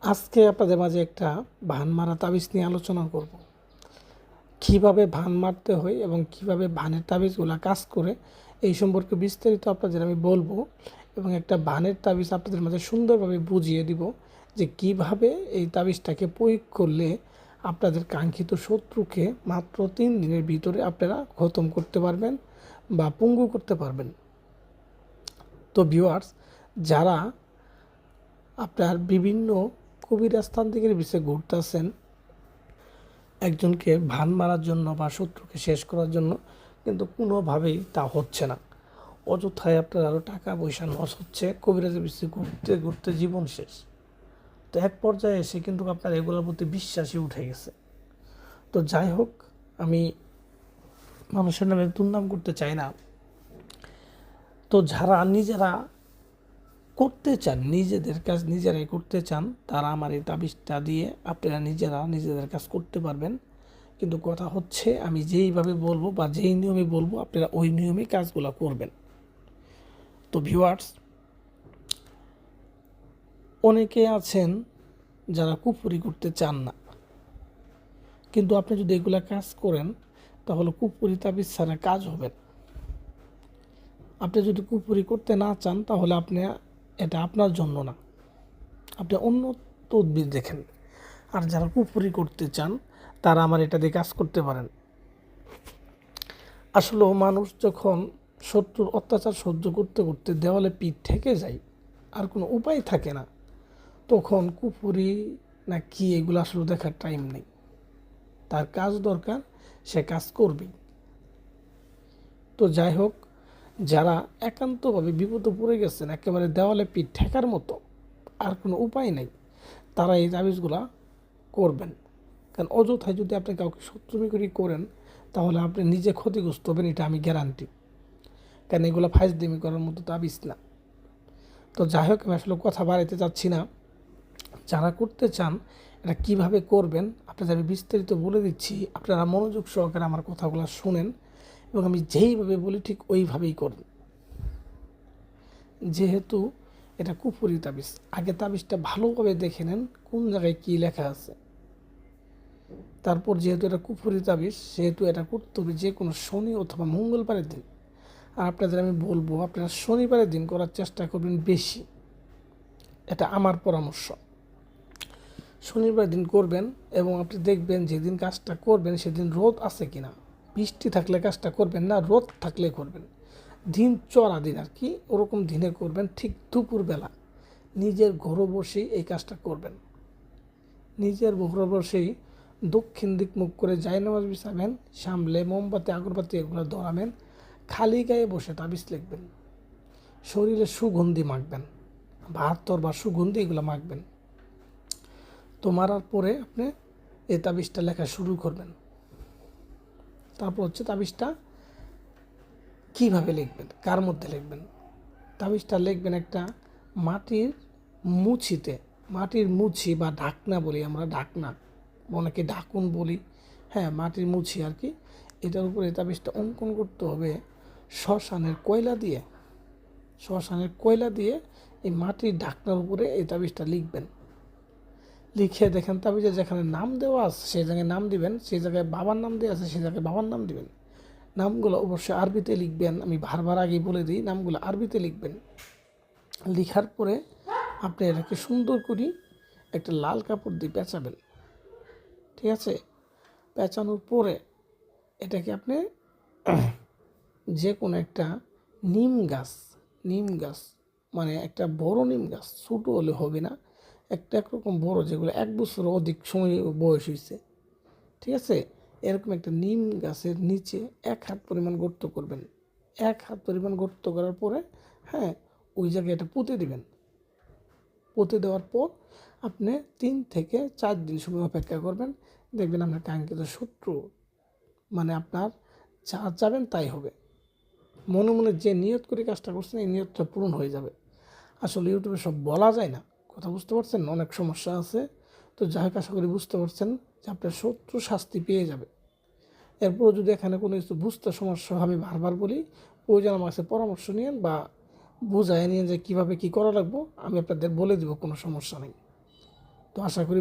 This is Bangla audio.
আজকে আপনাদের মাঝে একটা ভান মারা তাবিজ নিয়ে আলোচনা করব। কিভাবে ভান মারতে হয় এবং কিভাবে ভানের তাবিজগুলো কাজ করে এই সম্পর্কে বিস্তারিত আপনাদের আমি বলবো এবং একটা ভানের তাবিজ আপনাদের মাঝে সুন্দরভাবে বুঝিয়ে দিব যে কিভাবে এই তাবিজটাকে প্রয়োগ করলে আপনাদের কাঙ্ক্ষিত শত্রুকে মাত্র 3 দিনের ভিতরে আপনারা খতম করতে পারবেন বা পঙ্গু করতে পারবেন। তো ভিউয়ার্স, যারা আপনার বিভিন্ন কবিরাজ তান্ত্রিকের বিষয়ে ঘুরতেছেন একজনকে ভান মারার জন্য বা শত্রুকে শেষ করার জন্য, কিন্তু কোনোভাবেই তা হচ্ছে না। অযথায় আপনার আরও টাকা পয়সা লস হচ্ছে, কবিরাজের বিষয়ে ঘুরতে ঘুরতে জীবন শেষ। তো এক পর্যায়ে এসে কিন্তু আপনার এগুলোর প্রতি বিশ্বাসই উঠে গেছে। তো যাই হোক, আমি মানুষের নামে দুর্নাম করতে চাই না। তো যারা নিজেরা করতে চান, নিজেদের কাজ নিজেরাই করতে চান, তারা আমার এই তাবিজটা দিয়ে আপনারা নিজেরা নিজেদের কাজ করতে পারবেন। কিন্তু কথা হচ্ছে, আমি যেইভাবে বলবো বা যেই নিয়মে বলবো আপনারা ওই নিয়মে কাজগুলো করবেন। তো ভিউয়ার্স, অনেকে আছেন যারা কুফরি করতে চান না, কিন্তু আপনি যদি এগুলা কাজ করেন তাহলে কুফরি তাবিজ ছাড়া কাজ হবে না। আপনি যদি কুফরি করতে না চান তাহলে আপনি, এটা আপনার জন্য না, আপনি অন্য তদবির দেখেন। আর যারা কুফরি করতে চান তারা আমার এটা দিয়ে কাজ করতে পারেন। আসলে মানুষ যখন শত্রুর অত্যাচার সহ্য করতে করতে দেওয়ালে পিঠ ঠেকে যায়, আর কোনো উপায় থাকে না, তখন কুফরি না কি এগুলো আসলে দেখার টাইম নেই। তার কাজ দরকার, সে কাজ করবেই। তো যাই হোক, যারা একান্তভাবে বিপদে পড়ে গেছেন, একেবারে দেওয়ালে পিঠ ঠেকার মতো, আর কোনো উপায় নেই, তারা এই তাবিজগুলা করবেন। কারণ অযথায় যদি আপনি কাউকে শত্রুমি করেন তাহলে আপনি নিজে ক্ষতিগ্রস্ত হবেন, এটা আমি গ্যারান্টি। কারণ এগুলো ফাইজলামি করার মতো তাবিজ না। তো যাই হোক, আমি আসলে কথা বাড়াইতে চাচ্ছি না। যারা করতে চান এটা কিভাবে করবেন আপনাদের আমি বিস্তারিত বলে দিচ্ছি, আপনারা মনোযোগ সহকারে আমার কথাগুলো শুনেন এবং আমি যেইভাবে বলি ঠিক ওইভাবেই করেন। যেহেতু এটা কুফরি তাবিজ, আগে তাবিজটা ভালোভাবে দেখে নেন কোন জায়গায় কী লেখা আছে। তারপর যেহেতু এটা কুফরি তাবিজ, সেহেতু এটা করতে হবে যে কোনো শনি অথবা মঙ্গলবারের দিন। আর আপনাদের আমি বলবো আপনারা শনিবারের দিন করার চেষ্টা করবেন বেশি, এটা আমার পরামর্শ। শনিবার দিন করবেন এবং আপনি দেখবেন যেদিন কাজটা করবেন সেদিন রোদ আছে কিনা। বৃষ্টি থাকলে কাজটা করবেন না, রোদ থাকলে করবেন। দিন চড়া দিন আর কি, ওরকম দিনে করবেন। ঠিক দুপুরবেলা নিজের ঘরে বসেই এই কাজটা করবেন। নিজের ঘরে বসেই দক্ষিণ দিক মুখ করে জায়নামাজ বিছাবেন, সামলে মোমবাতি আগরবাতি এগুলো ধরাবেন, খালি গায়ে বসে তাবিজ লিখবেন, শরীরে সুগন্ধি মাখবেন, ভাতর বা সুগন্ধি এগুলো মাখবেন। তো মারার পরে আপনি এই তাবিজটা লেখা শুরু করবেন। তারপর হচ্ছে তাবিজটা কীভাবে লিখবেন, কার মধ্যে লিখবেন। তাবিজটা লিখবেন একটা মাটির মুছিতে, মাটির মুছি বা ঢাকনা বলি আমরা, ঢাকনা অনেকে ঢাকুন বলি, হ্যাঁ মাটির মুছি আর কি। এটার উপরে তাবিজটা অঙ্কন করতে হবে শ্মশানের কয়লা দিয়ে। শ্মশানের কয়লা দিয়ে এই মাটির ঢাকনার উপরে এই তাবিজটা লিখবেন। লিখে দেখেন তাবিজে যেখানে নাম দেওয়া আছে সেই জায়গায় নাম দিবেন, সেই জায়গায় বাবার নাম দেওয়া আছে সেই জায়গায় বাবার নাম দিবেন। নামগুলো অবশ্যই আরবিতে লিখবেন, আমি বারবার আগেই বলে দিই নামগুলো আরবিতে লিখবেন। লিখার পরে আপনি এটাকে সুন্দর করে একটা লাল কাপড় দিয়ে পেঁচাবেন, ঠিক আছে। পেঁচানোর পরে এটাকে আপনি যে কোনো একটা নিম গাছ, নিম গাছ মানে একটা বড় নিম গাছ, ছোটো হলে হবে না, একটা একরকম বড়, যেগুলো 1 বছর অধিক সময় বয়স হয়েছে, ঠিক আছে। এরকম একটা নিম গাছের নিচে 1 হাত পরিমাণ গর্ত করবেন। 1 হাত পরিমাণ গর্ত করার পরে, হ্যাঁ, ওই জায়গায় এটা পুঁতে দিবেন। পুঁতে দেওয়ার পর আপনি 3 থেকে 4 দিন সময় অপেক্ষা করবেন। দেখবেন আপনার কাঙ্ক্ষিত শত্রু, মানে আপনার যা চাবেন তাই হবে। মনে মনে যে নিয়ত করে কাজটা করছেন এই নিয়তটা পূরণ হয়ে যাবে। আসলে ইউটিউবে সব বলা যায় না, কথা বুঝতে পারছেন, অনেক সমস্যা আছে। তো যাই হোক, আশা করি বুঝতে পারছেন যে আপনার শত্রু শাস্তি পেয়ে যাবে। এরপরও যদি এখানে কোনো কিছু বুঝতে সমস্যা হবে, বারবার বলি, প্রয়োজন আমার কাছে পরামর্শ নিন বা বুঝায় নিন যে কীভাবে কী করা লাগবো, আমি আপনাদের বলে দিব, কোনো সমস্যা নেই। তো আশা করি